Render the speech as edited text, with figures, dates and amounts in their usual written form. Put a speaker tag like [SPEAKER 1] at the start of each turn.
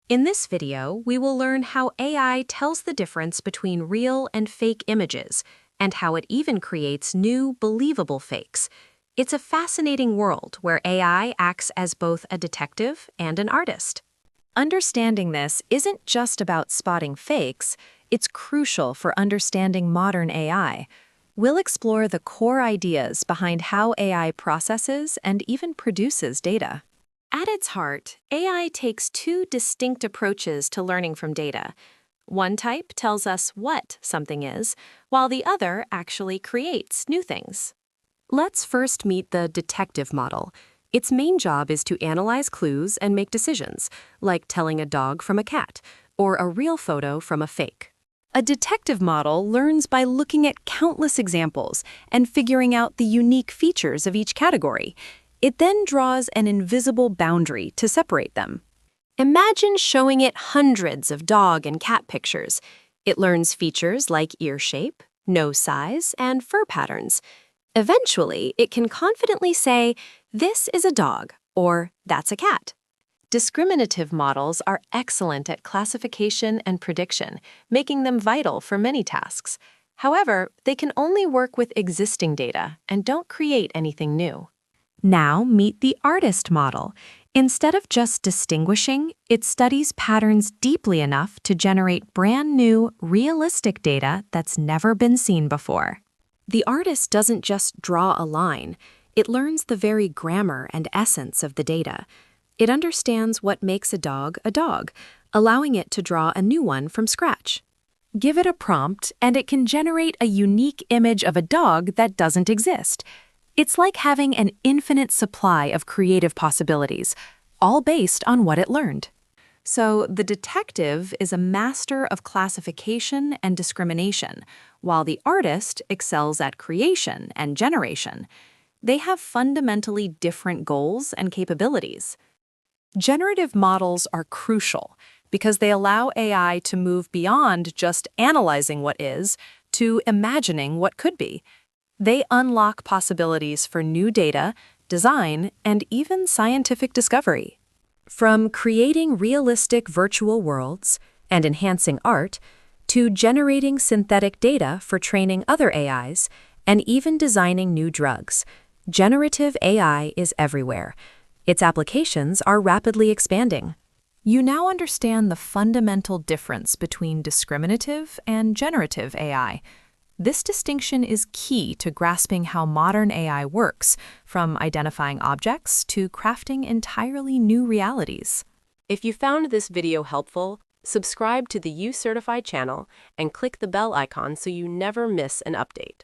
[SPEAKER 1] In this video, we will learn how AI tells the difference between real and fake images, and how it even creates new, believable fakes. It's a fascinating world where AI acts as both a detective and an artist. Understanding this isn't just about spotting fakes, it's crucial for understanding modern AI. We'll explore the core ideas behind how AI processes and even produces data. At its heart, AI takes two distinct approaches to learning from data. One type tells us what something is, while the other actually creates new things. Let's first meet the detective model. Its main job is to analyze clues and make decisions, like telling a dog from a cat, or a real photo from a fake. A detective model learns by looking at countless examples and figuring out the unique features of each category. It then draws an invisible boundary to separate them. Imagine showing it hundreds of dog and cat pictures. It learns features like ear shape, nose size, and fur patterns. Eventually, it can confidently say, "This is a dog," or "That's a cat." Discriminative models are excellent at classification and prediction, making them vital for many tasks. However, they can only work with existing data and don't create anything new. Now meet the artist model. Instead of just distinguishing, it studies patterns deeply enough to generate brand new, realistic data that's never been seen before. The artist doesn't just draw a line, it learns the very grammar and essence of the data. It understands what makes a dog, allowing it to draw a new one from scratch. Give it a prompt, and it can generate a unique image of a dog that doesn't exist. It's like having an infinite supply of creative possibilities, all based on what it learned. So the detective is a master of classification and discrimination, while the artist excels at creation and generation. They have fundamentally different goals and capabilities. Generative models are crucial because they allow AI to move beyond just analyzing what is to imagining what could be. They unlock possibilities for new data, design, and even scientific discovery. From creating realistic virtual worlds and enhancing art, to generating synthetic data for training other AIs, and even designing new drugs, generative AI is everywhere. Its applications are rapidly expanding. You now understand the fundamental difference between discriminative and generative AI. This distinction is key to grasping how modern AI works, from identifying objects to crafting entirely new realities. If you found this video helpful, subscribe to the U Certified channel and click the bell icon so you never miss an update.